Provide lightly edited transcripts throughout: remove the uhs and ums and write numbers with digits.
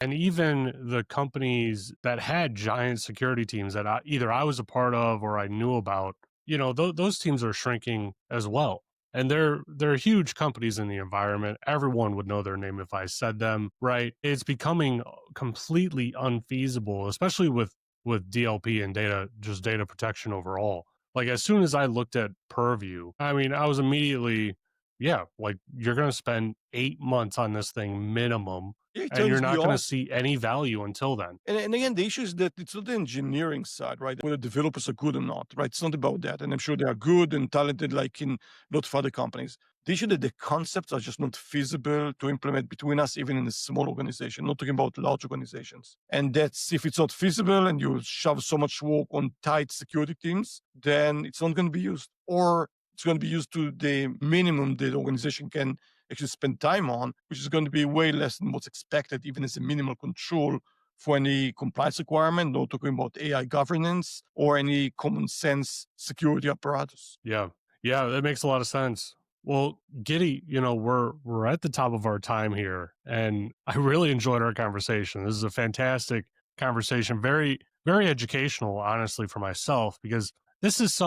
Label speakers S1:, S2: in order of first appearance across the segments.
S1: And even the companies that had giant security teams that either I was a part of or I knew about, those teams are shrinking as well. And they're huge companies in the environment. Everyone would know their name if I said them, right? It's becoming completely unfeasible, especially with DLP and data protection overall. Like as soon as I looked at Purview, I mean, I was immediately, yeah, like you're going to spend 8 months on this thing minimum,
S2: Yeah, it
S1: and you're
S2: turns me
S1: not going to
S2: off.
S1: see any value until then.
S2: And again, the issue is that it's not the engineering side, right? Whether developers are good or not, right? It's not about that. And I'm sure they are good and talented, like in a lot of other companies. The issue that the concepts are just not feasible to implement between us, even in a small organization, not talking about large organizations. And that's if it's not feasible and you shove so much work on tight security teams, then it's not going to be used. Or it's going to be used to the minimum that the organization can actually spend time on, which is going to be way less than what's expected, even as a minimal control for any compliance requirement, not talking about AI governance or any common sense security apparatus.
S1: Yeah. Yeah, that makes a lot of sense. Well, Giddy, we're at the top of our time here, and I really enjoyed our conversation. This is a fantastic conversation, very, very educational, honestly, for myself, because this is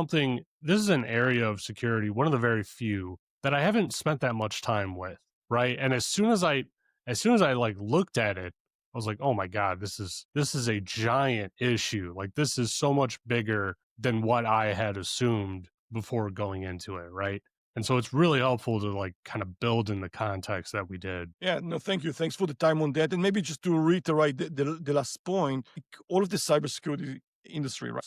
S1: an area of security, one of the very few that I haven't spent that much time with, right? And as soon as I like looked at it, I was like, oh my God, this is a giant issue. Like this is so much bigger than what I had assumed before going into it, right? And so it's really helpful to like kind of build in the context that we did.
S2: Yeah, no, thank you. Thanks for the time on that. And maybe just to reiterate the last point, all of the cybersecurity industry, right,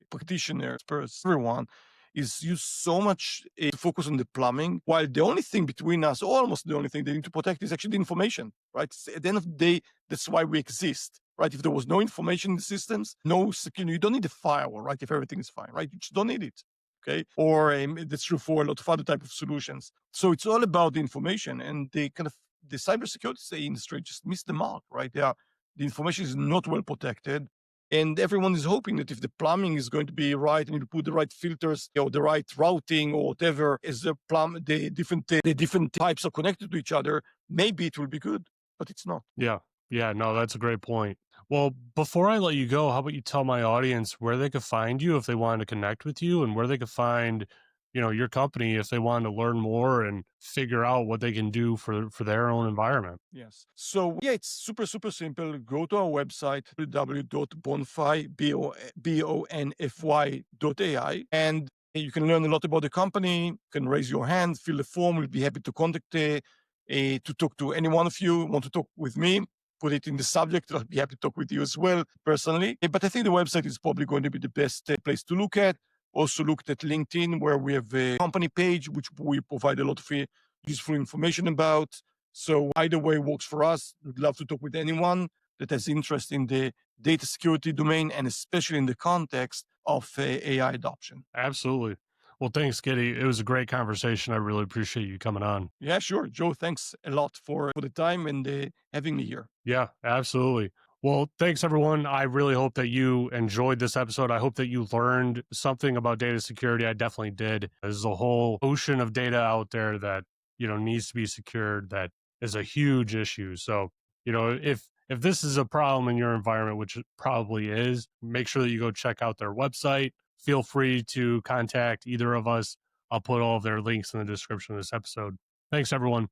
S2: practitioners, experts, everyone is used so much to focus on the plumbing, while the only thing between us, almost the only thing they need to protect is actually the information, right? At the end of the day, that's why we exist, right? If there was no information in the systems, no security, you don't need a firewall, right? If everything is fine, right? You just don't need it. Okay. Or that's true for a lot of other type of solutions. So it's all about the information and the cybersecurity industry just missed the mark, right? The information is not well protected. And everyone is hoping that if the plumbing is going to be right and you put the right filters, the right routing or whatever, as the different types are connected to each other, maybe it will be good, but it's not.
S1: Yeah. Yeah. No, that's a great point. Well, before I let you go, how about you tell my audience where they could find you if they wanted to connect with you and where they could find, your company if they wanted to learn more and figure out what they can do for their own environment.
S2: Yes. So yeah, it's super, super simple. Go to our website, www.bonfy.ai, and you can learn a lot about the company. You can raise your hand, fill the form. We'll be happy to contact to talk to any one of you. Want to talk with me? Put it in the subject. I'll be happy to talk with you as well personally. But I think the website is probably going to be the best place to look at. Also looked at LinkedIn, where we have a company page, which we provide a lot of useful information about. So either way works for us. We'd love to talk with anyone that has interest in the data security domain and especially in the context of AI adoption.
S1: Absolutely. Well, thanks, Giddy. It was a great conversation. I really appreciate you coming on.
S2: Yeah, sure. Joe, thanks a lot for the time and having me here.
S1: Yeah, absolutely. Well, thanks everyone. I really hope that you enjoyed this episode. I hope that you learned something about data security. I definitely did. There's a whole ocean of data out there that, needs to be secured that is a huge issue. So, if this is a problem in your environment, which it probably is, make sure that you go check out their website. Feel free to contact either of us. I'll put all of their links in the description of this episode. Thanks everyone.